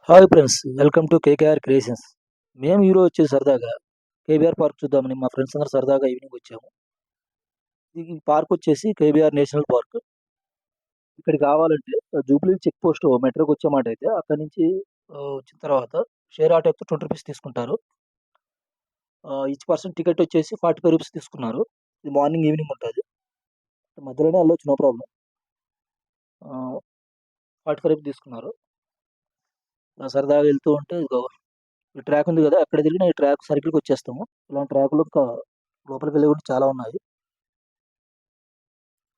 Hi friends, welcome to KKR creations. మేము ఈరోజు వచ్చేసి సరదాగా కేబీఆర్ పార్క్ చూద్దామని మా ఫ్రెండ్స్ అందరూ సరదాగా ఈవినింగ్ వచ్చాము. ఈ పార్క్ వచ్చేసి కేబీఆర్ నేషనల్ పార్క్. ఇక్కడికి కావాలంటే జూబ్లీ చెక్ పోస్ట్ మెట్రోకి వచ్చామాట అయితే అక్కడి నుంచి వచ్చిన తర్వాత షేర్ ఆటో ఎక్కితే ₹20 తీసుకుంటారు. ఈచ్ పర్సన్ టికెట్ వచ్చేసి ₹45 తీసుకున్నారు. ఇది మార్నింగ్ ఈవినింగ్ ఉంటుంది, మధ్యలోనే వెళ్ళొచ్చు, నో ప్రాబ్లం. 45 తీసుకున్నారు. సరదాగా వెళ్తూ ఉంటే ఇదిగో ఈ ట్రాక్ ఉంది కదా, అక్కడ తిరిగిన ఈ ట్రాక్ సర్కిల్కి వచ్చేస్తాము. ఇలాంటి ట్రాకులు ఇంకా లోపలికి వెళ్ళి కూడా చాలా ఉన్నాయి.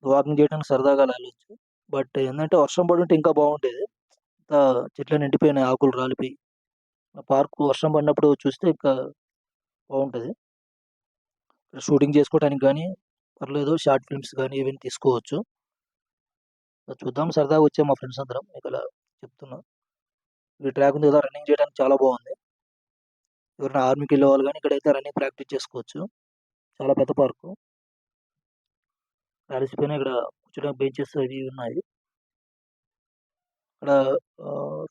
వాకింగ్ చేయడానికి సరదాగా అలా వెళ్ళొచ్చు. బట్ ఏంటంటే వర్షం పడి ఉంటే ఇంకా బాగుండేది. అంతా చెట్లన్నీ ఎండిపోయినాయి, ఆకులు రాలిపోయి. ఆ పార్క్ వర్షం పడినప్పుడు చూస్తే ఇంకా బాగుంటుంది. షూటింగ్ చేసుకోవడానికి కానీ పర్లేదు, షార్ట్ ఫిల్మ్స్ కానీ ఏమైనా తీసుకోవచ్చు. చూద్దాం, సరదాగా వచ్చాము మా ఫ్రెండ్స్ అందరం. మీకు అలా చెప్తున్నా. ఈ ట్రాక్ ఉంది కదా, రన్నింగ్ చేయడానికి చాలా బాగుంది. ఎవరైనా ఆర్మీకి వెళ్ళే వాళ్ళు కానీ ఇక్కడైతే రన్నింగ్ ప్రాక్టీస్ చేసుకోవచ్చు. చాలా పెద్ద పార్కు. అలసిపోయినా ఇక్కడ కూర్చోడానికి బెంచెస్ అవి ఉన్నాయి. ఇక్కడ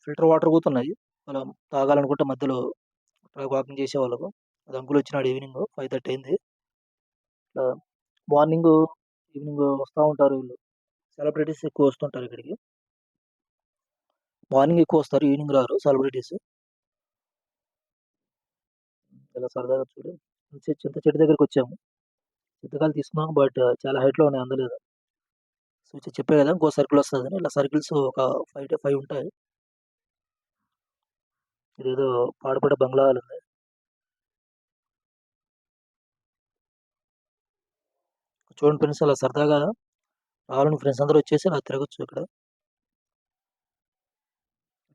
ఫిల్టర్ వాటర్ కూడా ఉన్నాయి. మనం తాగాలనుకుంటే మధ్యలో వాకింగ్ చేసే వాళ్ళకు. అది అంకుల్ వచ్చినాడు ఈవినింగ్ 5:30 అయింది. ఇట్లా మార్నింగ్ ఈవినింగ్ వస్తూ ఉంటారు వీళ్ళు. సెలబ్రిటీస్ ఎక్కువ వస్తుంటారు ఇక్కడికి. మార్నింగ్ ఎక్కువ వస్తారు, ఈవినింగ్ రారు సెలబ్రిటీస్. ఇలా సరదాగా చూడు, చింత చెట్టు దగ్గరికి వచ్చాము. చింతకాయలు తీసుకున్నాం, బట్ చాలా హైట్లో ఉన్నాయి, అందలేదు. సో చెప్పే కదా ఇంకో సర్కిల్ వస్తుందని. ఇలా సర్కిల్స్ ఒక 5 ఉంటాయి. ఇదేదో పాడుపడ్డ బంగ్లా ఉంది. చూడండి ఫ్రెండ్స్, అలా సరదాగా రావాలని ఫ్రెండ్స్ అందరూ వచ్చేసి అలా తిరగచ్చు. ఇక్కడ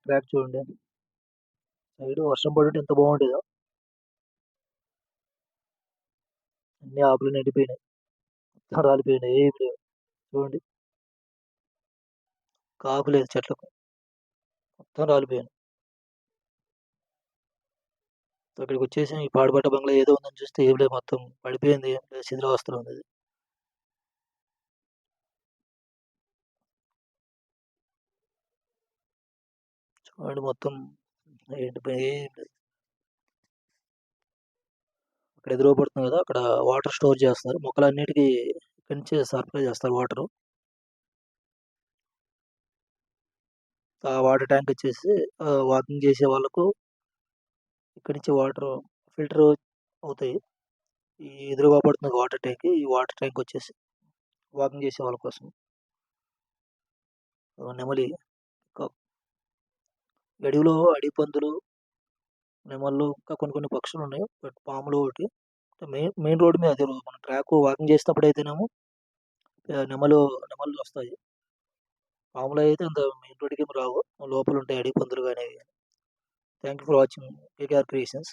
ట్రాక్ చూడండి, సైడ్ వర్షం పడుంటే ఎంత బాగుండేదో. అన్ని ఆకులు ఎండిపోయినాయి, మొత్తం రాలిపోయినాయి, ఏమి లేవు. చూడండి, ఆకు లేదు చెట్లకు, మొత్తం రాలిపోయాయి. అక్కడికి వచ్చేసి ఈ పాడుపడ్డ బంగ్లా ఏదో ఉందని చూస్తే ఏం లేదు, మొత్తం పడిపోయింది, ఏం లేదు, శిథిలావస్థలో ఉంది అది. చూడండి, మొత్తం ఎండిపోయి ఏం లేదు. అక్కడ ఎదురుపడుతుంది కదా, అక్కడ వాటర్ స్టోర్ చేస్తారు. మొక్కలన్నిటికీ ఇక్కడి నుంచే సప్లై చేస్తారు వాటర్. ఆ వాటర్ ట్యాంక్ వచ్చేసి వాకింగ్ చేసే వాళ్ళకు ఇక్కడి నుంచి వాటర్ ఫిల్టర్ అవుతాయి. ఈ ఎదురుగా పడుతుంది వాటర్ ట్యాంక్. ఈ వాటర్ ట్యాంక్ వచ్చేసి వాకింగ్ చేసే వాళ్ళ కోసం. నెమలి, అడవిలో అడవి పందులు, నెమళ్ళు, ఇంకా కొన్ని కొన్ని పక్షులు ఉన్నాయి. బట్ పాములు ఒకటి. మెయిన్ రోడ్ మీద అదే మన ట్రాక్ వాకింగ్ చేసేటప్పుడు అయితేనేమో నెమళ్ళు వస్తాయి. పాములు అయితే అంత మెయిన్ రోడ్డుకి ఏమి రావు, లోపల ఉంటాయి అడవి పందులు కానీ. Thank you for watching KKR creations.